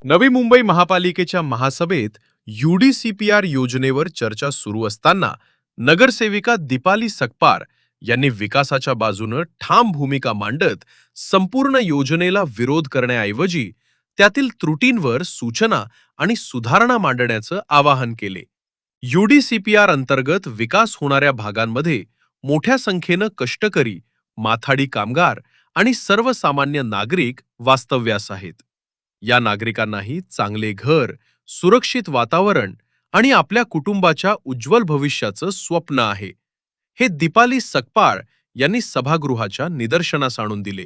नवी मुंबई महापालिकेच्या महासभेत UDCPR योजनेवर चर्चा सुरू असताना नगरसेविका दीपाली सकपार यांनी विकासाच्या बाजूने ठाम भूमिका मांडत संपूर्ण योजनेला विरोध करण्याऐवजी त्यातील त्रुटींवर सूचना आणि सुधारणा मांडण्याचं आवाहन केले. UDCPR अंतर्गत विकास होणाऱ्या भागांमध्ये मोठ्या संख्येनं कष्टकरी, माथाडी कामगार आणि सर्वसामान्य नागरिक वास्तव्यास आहेत. या नागरिकांनाही चांगले घर, सुरक्षित वातावरण आणि आपल्या कुटुंबाच्या उज्ज्वल भविष्याचं स्वप्न आहे. हे दीपाली सकपाळ यांनी सभागृहाच्या निदर्शनास आणून दिले.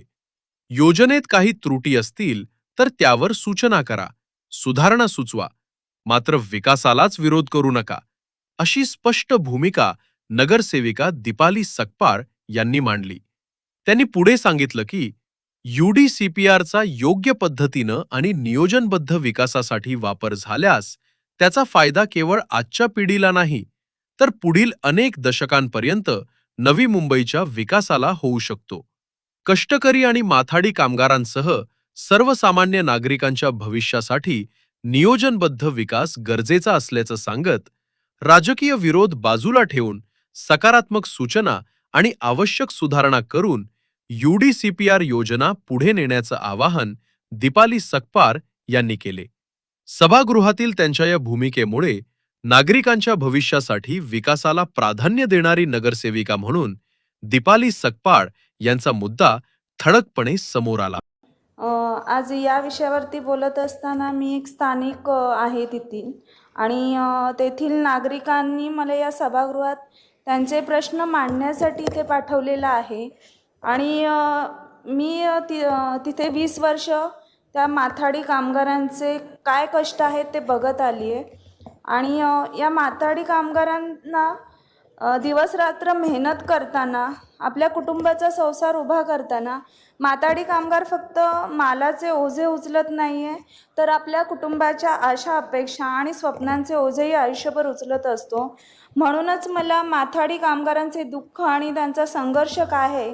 योजनेत काही त्रुटी असतील तर त्यावर सूचना करा, सुधारणा सुचवा, मात्र विकासालाच विरोध करू नका, अशी स्पष्ट भूमिका नगरसेविका दीपाली सकपाळ यांनी मांडली. त्यांनी पुढे सांगितलं की UDCPRचा योग्य पद्धतीनं आणि नियोजनबद्ध विकासासाठी वापर झाल्यास त्याचा फायदा केवळ आजच्या पिढीला नाही, तर पुढील अनेक दशकांपर्यंत नवी मुंबईच्या विकासाला होऊ शकतो. कष्टकरी आणि माथाडी कामगारांसह सर्वसामान्य नागरिकांच्या भविष्यासाठी नियोजनबद्ध विकास गरजेचा असल्याचं सांगत, राजकीय विरोध बाजूला ठेवून सकारात्मक सूचना आणि आवश्यक सुधारणा करून UDCPR योजना पुढे नेण्याचं आवाहन दीपाली सकपार यांनी केले. सभागृहातील त्यांच्या या भूमिकेमुळे नागरिकांच्या भविष्यासाठी विकासाला प्राधान्य देणारी नगरसेविका म्हणून दीपाली सकपाळ यांचा मुद्दा ठळकपणे समोर आला. आज या विषयावरती बोलत असताना मी एक स्थानिक आहे तिथील आणि तेथील नागरिकांनी मला या सभागृहात त्यांचे प्रश्न मांडण्यासाठी इथे पाठवलेलं आहे आणि मी तिथे 20 वर्ष त्या माथाडी कामगारांचे काय कष्ट आहेत ते बघत आली आहे आणि या माथाडी कामगारांना दिवस रात्र मेहनत करताना, आपल्या कुटुंबाचा संसार उभा करताना माथाडी कामगार फक्त मालाचे ओझे उचलत नाही आहे, तर आपल्या कुटुंबाच्या आशा, अपेक्षा आणि स्वप्नांचे ओझेही आयुष्यभर उचलत असतो. म्हणूनच मला माथाडी कामगारांचे दुःख आणि त्यांचा संघर्ष काय आहे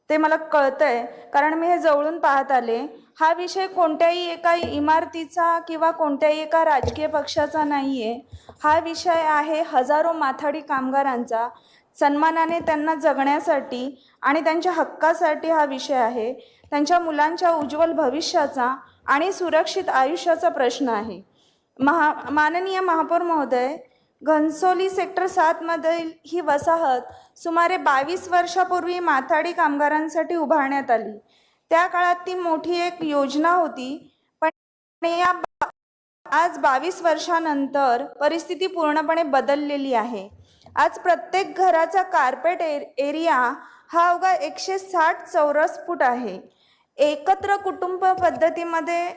ते मला कळतंय, कारण मी हे जवळून पाहत आले. हा विषय कोणत्याही एका इमारतीचा किंवा कोणत्याही एका राजकीय पक्षाचा नाही आहे. हा विषय आहे हजारो माथाडी कामगारांचा. सन्मानाने त्यांना जगण्यासाठी आणि त्यांच्या हक्कासाठी हा विषय आहे. त्यांच्या मुलांच्या उज्ज्वल भविष्याचा आणि सुरक्षित आयुष्याचा प्रश्न आहे. माननीय महापौर महोदय, घनसोली सेक्टर 7 मधील ही वसाहत सुमारे 22 वर्षापूर्वी माथाडी कामगारांसाठी उभारण्यात आली. त्या काळात ती मोठी एक योजना होती, पण आज 22 वर्षानंतर परिस्थिती पूर्णपणे बदललेली आहे. आज प्रत्येक घराचा कार्पेट एरिया हा अवघा 160 चौरस फूट आहे. एकत्र कुटुंब पद्धतीमध्ये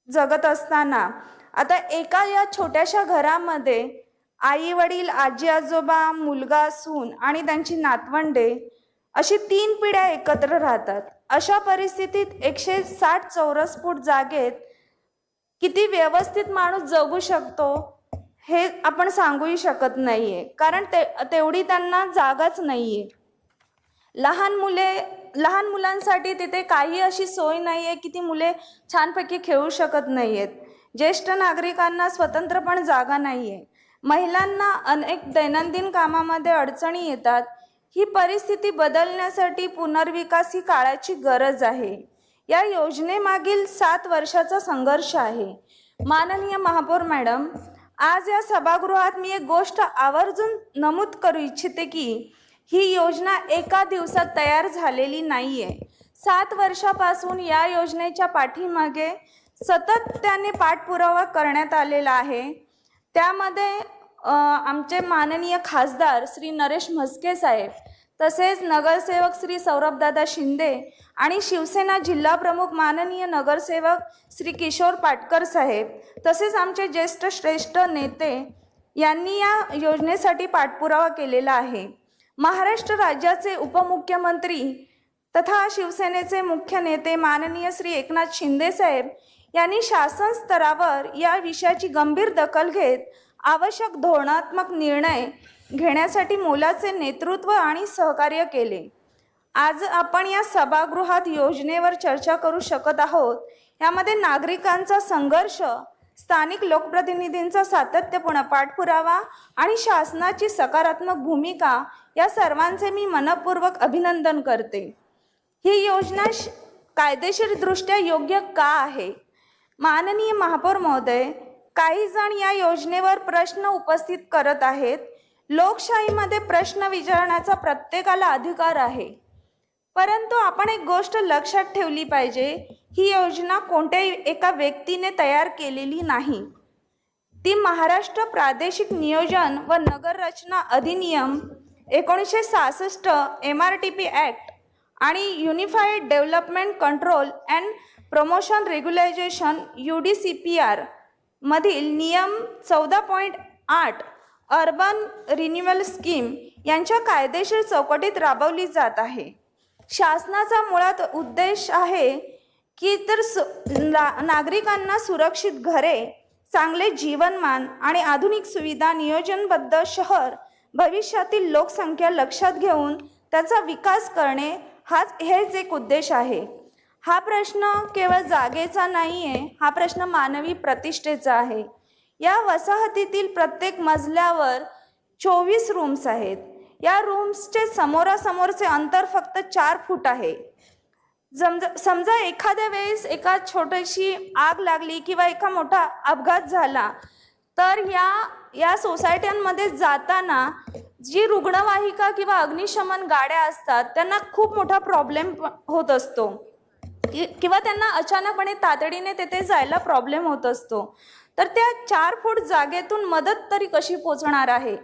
जगत असताना आता एका या छोट्याशा घरामध्ये आई वडील, आजी आजोबा, मुलगा, सून आणि त्यांची नातवंडे अशी 3 पिढ्या एकत्र राहतात. अशा परिस्थितीत 160 चौरस फूट जागेत किती व्यवस्थित माणूस जगू शकतो हे आपण सांगूही शकत नाहीये, कारण तेवढी त्यांना जागाच नाहीये. लहान मुलांसाठी तिथे काही अशी सोय नाहीये की ती मुले छानपैकी खेळू शकत नाहीयेत. ज्येष्ठ नागरिकांना स्वतंत्रपणे जागा नाहीये. महिलांना अनेक दैनंदिन कामामध्ये अडचणी येतात. ही परिस्थिती बदलण्यासाठी पुनर्विकास ही काळाची गरज आहे. या योजनेमागील 7 वर्षाचा संघर्ष आहे. माननीय महापौर मॅडम, आज या सभागृहात मी एक गोष्ट आवर्जून नमूद करू इच्छिते की ही योजना एका दिवसात तयार झालेली नाहीये. 7 वर्षापासून या योजनेच्या पाठीमागे सातत्याने पाठपुरावा करण्यात आलेला आहे. त्यामध्ये आमचे माननीय खासदार श्री नरेश म्हस्के साहेब, तसेच नगरसेवक श्री सौरभदादा शिंदे आणि शिवसेना जिल्हा प्रमुख माननीय नगरसेवक श्री किशोर पाटकर साहेब, तसेच आमचे ज्येष्ठ श्रेष्ठ नेते यांनी या योजनेसाठी पाठपुरावा केलेला आहे. महाराष्ट्र राज्याचे उपमुख्यमंत्री तथा शिवसेनेचे मुख्य नेते माननीय श्री एकनाथ शिंदे साहेब यांनी शासन स्तरावर या विषयाची गंभीर दखल घेत आवश्यक धोरणात्मक निर्णय घेण्यासाठी मोलाचे नेतृत्व आणि सहकार्य केले. आज आपण या सभागृहात योजनेवर चर्चा करू शकत आहोत. यामध्ये नागरिकांचा संघर्ष, स्थानिक लोकप्रतिनिधींचा सातत्यपूर्ण पाठपुरावा आणि शासनाची सकारात्मक भूमिका या सर्वांचे मी मनपूर्वक अभिनंदन करते. ही योजना कायदेशीरदृष्ट्या योग्य का आहे? माननीय महापौर महोदय, काही जण या योजनेवर प्रश्न उपस्थित करत आहेत. लोकशाहीमध्ये प्रश्न विचारण्याचा प्रत्येकाला अधिकार आहे, परंतु आपण एक गोष्ट लक्षात ठेवली पाहिजे, ही योजना कोणत्याही एका व्यक्तीने तयार केलेली नाही. ती महाराष्ट्र प्रादेशिक नियोजन व नगररचना अधिनियम 1966, MRTP ॲक्ट आणि unified development control and promotion regulation UDCPR मधील नियम 14.8 अर्बन रिन्युअल स्कीम यांच्या कायदेशीर चौकटीत राबवली जात आहे. शासनाचा मुळात उद्देश आहे की नागरिकांना सुरक्षित घरे, चांगले जीवनमान आणि आधुनिक सुविधा, नियोजनबद्ध शहर, भविष्यातील लोकसंख्या लक्षात घेऊन त्याचा विकास करणे हेच एक उद्देश आहे. हा प्रश्न केवळ जागेचा नाही आहे, हा प्रश्न मानवी प्रतिष्ठेचा आहे. या वसाहतीतील प्रत्येक मजल्यावर 24 रूम्स आहेत. या रूम्सचे समोरासमोरचे अंतर फक्त 4 फूट आहे. समजा एखाद्या वेळेस एका छोटीशी आग लागली किंवा एका मोठा अपघात झाला तर या सोसायट्यांमध्ये जाताना जी रुग्णवाहिका किंवा अग्निशमन गाड्या असतात त्यांना खूप मोठा प्रॉब्लेम होत असतो किंवा त्यांना अचानकपणे तातडीने तेथे जायला प्रॉब्लेम होत असतो. तर त्या 4 फूट जागेतून मदत तरी कशी पोचणार आहे?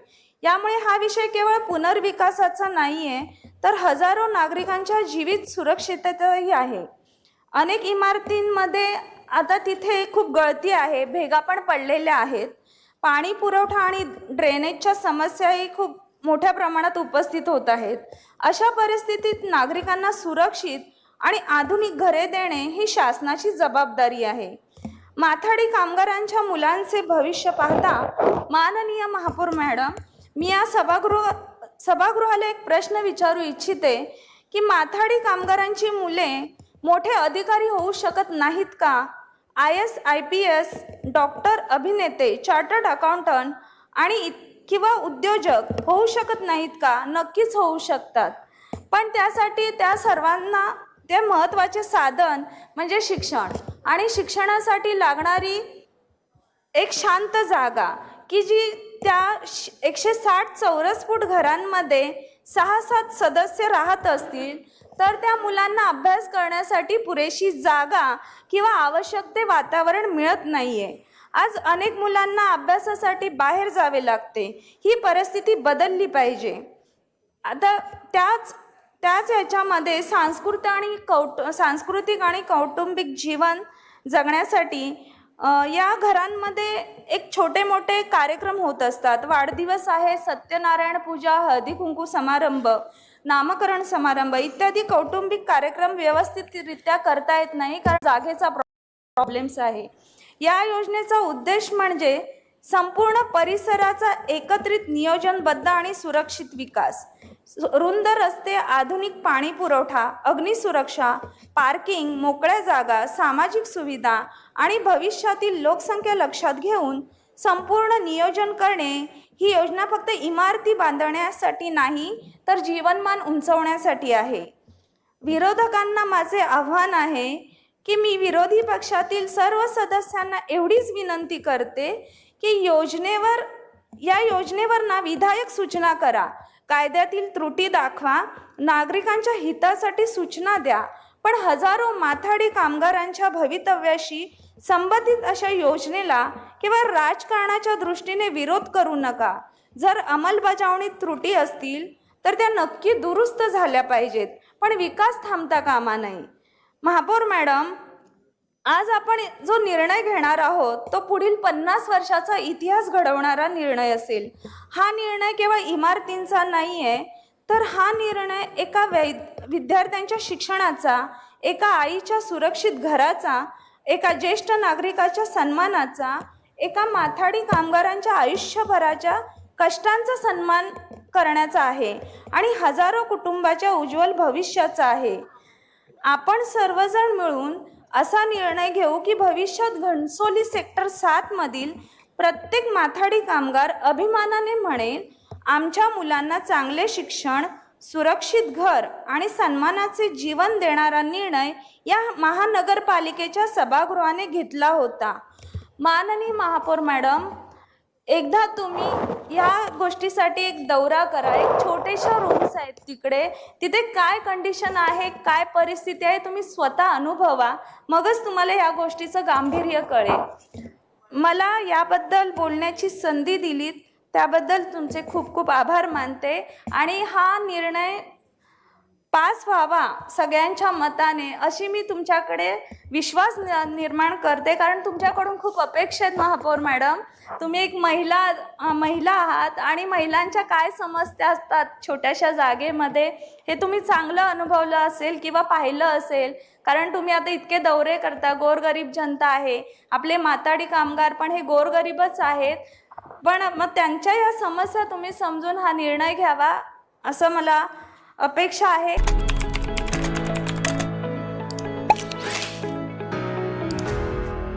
यामुळे हा विषय केवळ पुनर्विकासाचा नाही आहे, तर हजारो नागरिकांच्या जीवित सुरक्षिततेतही आहे. अनेक इमारतींमध्ये आता तिथे खूप गळती आहे, भेगा पण पडलेल्या आहेत. पाणी पुरवठा आणि ड्रेनेजच्या समस्याही खूप मोठ्या प्रमाणात उपस्थित होत आहेत. अशा परिस्थितीत नागरिकांना सुरक्षित आणि आधुनिक घरे देणे ही शासनाची जबाबदारी आहे. माथाडी कामगारांच्या मुलांचे भविष्य पाहता माननीय महापौर मॅडम, मी या सभागृहाला एक प्रश्न विचारू इच्छिते की माथाडी कामगारांची मुले मोठे अधिकारी होऊ शकत नाहीत का? IAS, IPS, डॉक्टर, अभिनेते, चार्टर्ड अकाउंटंट आणि किंवा उद्योजक होऊ शकत नाहीत का? नक्कीच होऊ शकतात, पण त्यासाठी त्या सर्वांना ते महत्त्वाचे साधन म्हणजे शिक्षण आणि शिक्षणासाठी लागणारी एक शांत जागा की जी त्या 160 चौरस फूट घरांमध्ये 6-7 सदस्य राहत असतील तर त्या मुलांना अभ्यास करण्यासाठी पुरेशी जागा किंवा आवश्यक ते वातावरण मिळत नाहीये. आज अनेक मुलांना अभ्यासासाठी बाहेर जावे लागते. ही परिस्थिती बदलली पाहिजे. आता त्याच याच्यामध्ये सांस्कृतिक आणि कौटुंबिक जीवन जगण्यासाठी या घरांमध्ये एक छोटे मोठे कार्यक्रम होत असतात. वाढदिवस आहे, सत्यनारायण पूजा, हळदी कुंकू समारंभ, नामकरण समारंभ इत्यादी कौटुंबिक कार्यक्रम व्यवस्थितरित्या करता येत नाही कारण जागेचा प्रॉब्लेम्स आहे. या योजनेचा उद्देश म्हणजे संपूर्ण परिसराचा एकत्रित नियोजनबद्ध आणि सुरक्षित विकास. रुंद रस्ते, आधुनिक पाणी पुरवठा, अग्निसुरक्षा, पार्किंग, मोकळ्या जागा, सामाजिक सुविधा आणि भविष्यातील लोकसंख्या लक्षात घेऊन संपूर्ण नियोजन करणे ही योजना फक्त इमारती बांधण्यासाठी नाही तर जीवनमान उंचवण्यासाठी आहे. विरोधकांना माझे आव्हान आहे की मी विरोधी पक्षातील सर्व सदस्यांना एवढीच विनंती करते की या योजनेवर ना विधायक सूचना करा, कायद्यातील त्रुटी दाखवा, नागरिकांच्या हितासाठी सूचना द्या, पण हजारो माथाडी कामगारांच्या भवितव्याशी संबंधित अशा योजनेला केवळ राजकारणाच्या दृष्टीने विरोध करू नका. जर अंमलबजावणीत त्रुटी असतील तर त्या नक्की दुरुस्त झाल्या पाहिजेत, पण विकास थांबता कामा नये. महापौर मॅडम, आज आपण जो निर्णय घेणार आहोत तो पुढील 50 वर्षाचा इतिहास घडवणारा निर्णय असेल. हा निर्णय केवळ इमारतींचा नाही आहे, तर हा निर्णय एका विद्यार्थ्यांच्या शिक्षणाचा, एका आईच्या सुरक्षित घराचा, एका ज्येष्ठ नागरिकाच्या सन्मानाचा, एका माथाडी कामगारांच्या आयुष्यभराच्या कष्टांचा सन्मान करण्याचा आहे आणि हजारो कुटुंबाच्या उज्ज्वल भविष्याचा आहे. आपण सर्वजण मिळून असा निर्णय घेऊ की भविष्यात घणसोली सेक्टर 7 मधील प्रत्येक माथाडी कामगार अभिमानाने म्हणेल, आमच्या मुलांना चांगले शिक्षण, सुरक्षित घर आणि सन्मानाचे जीवन देणारा निर्णय या महानगरपालिकेच्या सभागृहाने घेतला होता. माननीय महापौर मॅडम, एकदा तुम्ही या गोष्टीसाठी एक दौरा करा. एक छोटेशा रूम्स आहेत तिथे काय कंडिशन आहे, काय परिस्थिती आहे, तुम्ही स्वतः अनुभवा, मगच तुम्हाला या गोष्टीचं गांभीर्य कळेल. मला याबद्दल बोलण्याची संधी दिलीत त्याबद्दल तुमचे खूप खूप आभार मानते आणि हा निर्णय पास व्हावा सगळ्यांच्या मताने अशी मी तुमच्याकडे विश्वास निर्माण करते, कारण तुमच्याकडून खूप अपेक्षा आहेत महापौर मॅडम. तुम्ही एक महिला आहात आणि महिलांच्या काय समस्या असतात छोट्याशा जागेमध्ये हे तुम्ही चांगलं अनुभवलं असेल किंवा पाहिलं असेल, कारण तुम्ही आता इतके दौरे करता. गोरगरीब जनता आहे, आपले माथाडी कामगार पण हे गोरगरीबच आहेत, पण मग त्यांच्या या समस्या तुम्ही समजून हा निर्णय घ्यावा असं मला अपेक्षा आहे.